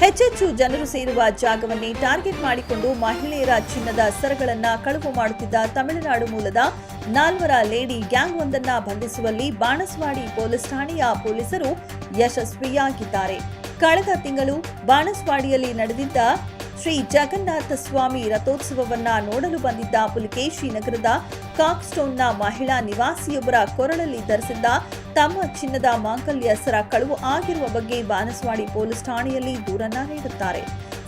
ಹೆಚ್ಚೆಚ್ಚು ಜನರು ಸೇರುವ ಜಾಗವನ್ನೇ ಟಾರ್ಗೆಟ್ ಮಾಡಿಕೊಂಡು ಮಹಿಳೆಯರ ಚಿನ್ನದ ಸರಗಳನ್ನು ಕಳವು ಮಾಡುತ್ತಿದ್ದ ತಮಿಳುನಾಡು ಮೂಲದ 4 ಲೇಡಿ ಗ್ಯಾಂಗ್ ಒಂದನ್ನು ಬಂಧಿಸುವಲ್ಲಿ ಬಾಣಸ್ವಾಡಿ ಪೊಲೀಸ್ ಠಾಣೆಯ ಪೊಲೀಸರು ಯಶಸ್ವಿಯಾಗಿದ್ದಾರೆ. ಕಳೆದ ತಿಂಗಳು ಬಾಣಸ್ವಾಡಿಯಲ್ಲಿ ನಡೆದಿದ್ದ ಶ್ರೀ ಜಗನ್ನಾಥ ಸ್ವಾಮಿ ರಥೋತ್ಸವವನ್ನ ನೋಡಲು ಬಂದಿದ್ದ ಪುಲಿಕೇಶಿ ನಗರದ ಕಾಕ್ಸ್ಟೋನ್ನ ಮಹಿಳಾ ನಿವಾಸಿಯೊಬ್ಬರ ಕೊರಳಲ್ಲಿ ಧರಿಸಿದ್ದ ತಮ್ಮ ಚಿನ್ನದ ಮಾಂಗಲ್ಯ ಸರ ಕಳವು ಆಗಿರುವ ಬಗ್ಗೆ ಬಾಣಸ್ವಾಡಿ ಪೊಲೀಸ್ ಠಾಣೆಯಲ್ಲಿ ದೂರನ್ನ ನೀಡುತ್ತಾರೆ.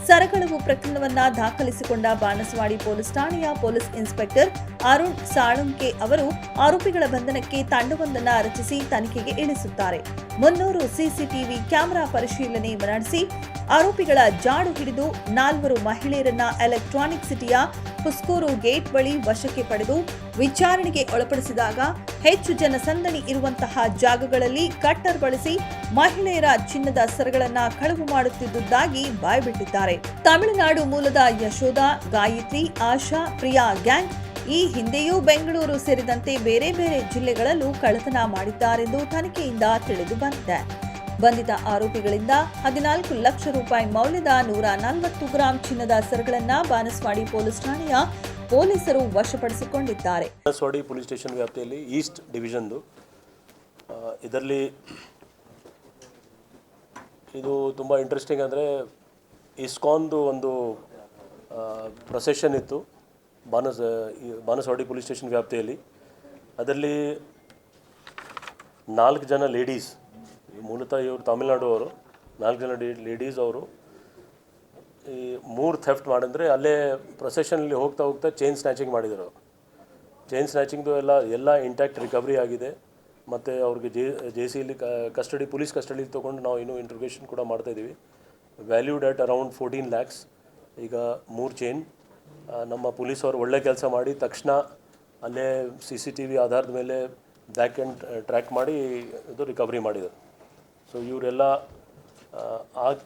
ಸರಕಳವು ಪ್ರಕರಣವನ್ನ ದಾಖಲಿಸಿಕೊಂಡ ಬಾಣಸ್ವಾಡಿ ಪೊಲೀಸ್ ಠಾಣೆಯ ಪೊಲೀಸ್ ಇನ್ಸ್ಪೆಕ್ಟರ್ ಅರುಣ್ ಸಾಳುಂಕೆ ಅವರು ಆರೋಪಿಗಳ ಬಂಧನಕ್ಕೆ ತಂಡವೊಂದನ್ನು ರಚಿಸಿ ತನಿಖೆಗೆ ಇಳಿಸುತ್ತಾರೆ. 300 ಸಿಸಿಟಿವಿ ಕ್ಯಾಮೆರಾ ಪರಿಶೀಲನೆ ನಡೆಸಿ ಆರೋಪಿಗಳ ಜಾಡು ಹಿಡಿದು 4 ಮಹಿಳೆಯರನ್ನ ಎಲೆಕ್ಟ್ರಾನಿಕ್ ಸಿಟಿಯ ಪುಸ್ಕೂರು ಗೇಟ್ ಬಳಿ ವಶಕ್ಕೆ ಪಡೆದು ವಿಚಾರಣೆಗೆ ಒಳಪಡಿಸಿದಾಗ ಹೆಚ್ಚು ಜನಸಂದಣಿ ಇರುವಂತಹ ಜಾಗಗಳಲ್ಲಿ ಕಟ್ಟರ್ ಬಳಸಿ ಮಹಿಳೆಯರ ಚಿನ್ನದ ಸರಗಳನ್ನು ಕಳವು ಮಾಡುತ್ತಿದ್ದುದಾಗಿ ಬಾಯ್ಬಿಟ್ಟಿದ್ದಾರೆ. ತಮಿಳುನಾಡು ಮೂಲದ ಯಶೋಧ, ಗಾಯತ್ರಿ, ಆಶಾ, ಪ್ರಿಯಾ ಗ್ಯಾಂಗ್ ಈ ಹಿಂದೆಯೂ ಬೆಂಗಳೂರು ಸೇರಿದಂತೆ ಬೇರೆ ಬೇರೆ ಜಿಲ್ಲೆಗಳಲ್ಲೂ ಕಳ್ಳತನ ಮಾಡಿದ್ದಾರೆಂದು ತನಿಖೆಯಿಂದ ತಿಳಿದು ಬಂದಿದೆ. ಬಂಧಿತ ಆರೋಪಿಗಳಿಂದ 14 ಲಕ್ಷ ರೂಪಾಯಿ ಮೌಲ್ಯದ 140 ಗ್ರಾಂ ಚಿನ್ನದ ಸರಗಳನ್ನು ಬಾಣಸ್ವಾಡಿ ಪೊಲೀಸ್ ಠಾಣೆಯ ಪೊಲೀಸರು ವಶಪಡಿಸಿಕೊಂಡಿದ್ದಾರೆ. ಬಾಣಸ್ವಾಡಿ ಪೊಲೀಸ್ ಸ್ಟೇಷನ್ ವ್ಯಾಪ್ತಿಯಲ್ಲಿ ಈಸ್ಟ್ ಡಿವಿಷನ್ದು ಇದರಲ್ಲಿ ಇದು ತುಂಬ ಇಂಟ್ರೆಸ್ಟಿಂಗ್ ಅಂದರೆ ಇಸ್ಕಾನ್ದು ಒಂದು ಪ್ರೊಸೆಷನ್ ಇತ್ತು ಬಾಣಸ್ವಾಡಿ ಪೊಲೀಸ್ ಸ್ಟೇಷನ್ ವ್ಯಾಪ್ತಿಯಲ್ಲಿ. ಅದರಲ್ಲಿ 4 ಜನ ಲೇಡೀಸ್, ಮೂಲತಃ ಇವರು ತಮಿಳ್ನಾಡು ಅವರು, 4 ಜನ ಲೇಡೀಸ್ ಅವರು ಈ 3 ಥೆಫ್ಟ್ ಮಾಡಿದ್ರೆ ಅಲ್ಲೇ ಪ್ರೊಸೆಷನಲ್ಲಿ ಹೋಗ್ತಾ ಚೈನ್ ಸ್ನ್ಯಾಚಿಂಗ್ ಮಾಡಿದರು. ಚೈನ್ ಸ್ನ್ಯಾಚಿಂಗ್ದು ಎಲ್ಲ ಇಂಟ್ಯಾಕ್ಟ್ ರಿಕವರಿ ಆಗಿದೆ. ಮತ್ತು ಅವ್ರಿಗೆ ಜೆ ಸಿಲಿ ಕಸ್ಟಡಿ, ಪೊಲೀಸ್ ಕಸ್ಟಡಿ ತೊಗೊಂಡು ನಾವು ಇನ್ನೂ ಇಂಟ್ರೋಗೇಷನ್ ಕೂಡ ಮಾಡ್ತಾಯಿದ್ದೀವಿ. Valued at around 14 lakhs. ಈಗ 3 ಚೈನ್ ನಮ್ಮ ಪೊಲೀಸವರು ಒಳ್ಳೆ ಕೆಲಸ ಮಾಡಿ ತಕ್ಷಣ ಅಲ್ಲೇ CCTV ಆಧಾರದ ಮೇಲೆ ಬ್ಯಾಕ್ ಆ್ಯಂಡ್ ಟ್ರ್ಯಾಕ್ ಮಾಡಿ ಇದು ರಿಕವರಿ ಮಾಡಿದರು. ಸೊ ಇವರೆಲ್ಲ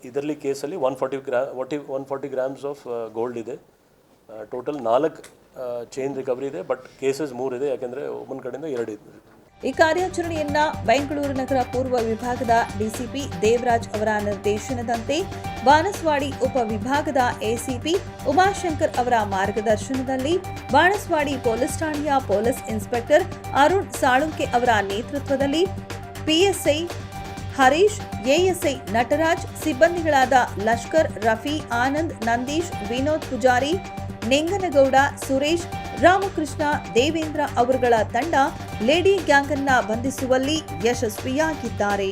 ಇದರಲ್ಲಿ ಕೇಸಲ್ಲಿ 140 ಗ್ರಾಮ್ಸ್ ಆಫ್ ಗೋಲ್ಡ್ ಇದೆ. ಟೋಟಲ್ 4 ಚೈನ್ ರಿಕವರಿ ಇದೆ. ಬಟ್ ಕೇಸಸ್ 3 ಇದೆ, ಯಾಕೆಂದರೆ ಒಬ್ಬನ ಕಡೆಯಿಂದ 2 ಇದೆ. ಈ ಕಾರ್ಯಾಚರಣೆಯನ್ನ ಬೆಂಗಳೂರು ನಗರ ಪೂರ್ವ ವಿಭಾಗದ ಡಿಸಿಪಿ ದೇವರಾಜ್ ಅವರ ನಿರ್ದೇಶನದಂತೆ ಬಾಣಸ್ವಾಡಿ ಉಪವಿಭಾಗದ ಎಸಿಪಿ ಉಮಾಶಂಕರ್ ಅವರ ಮಾರ್ಗದರ್ಶನದಲ್ಲಿ ಬಾಣಸ್ವಾಡಿ ಪೊಲೀಸ್ ಠಾಣೆಯ ಪೊಲೀಸ್ ಇನ್ಸ್ಪೆಕ್ಟರ್ ಅರುಣ್ ಸಾಳುಂಕೆ ಅವರ ನೇತೃತ್ವದಲ್ಲಿ ಪಿಎಸ್ಐ ಹರೀಶ್, ಎಎಸ್ಐ ನಟರಾಜ್, ಸಿಬ್ಬಂದಿಗಳಾದ ಲಷ್ಕರ್, ರಫಿ, ಆನಂದ್, ನಂದೀಶ್, ವಿನೋದ್ ಪೂಜಾರಿ, ನಿಂಗನಗೌಡ, ಸುರೇಶ್, ರಾಮಕೃಷ್ಣ, ದೇವೇಂದ್ರ ಅವರುಗಳ ತಂಡ ಲೇಡಿ ಗ್ಯಾಂಗ್ ಅನ್ನ ಬಂಧಿಸುವಲ್ಲಿ ಯಶಸ್ವಿಯಾಗಿದ್ದಾರೆ.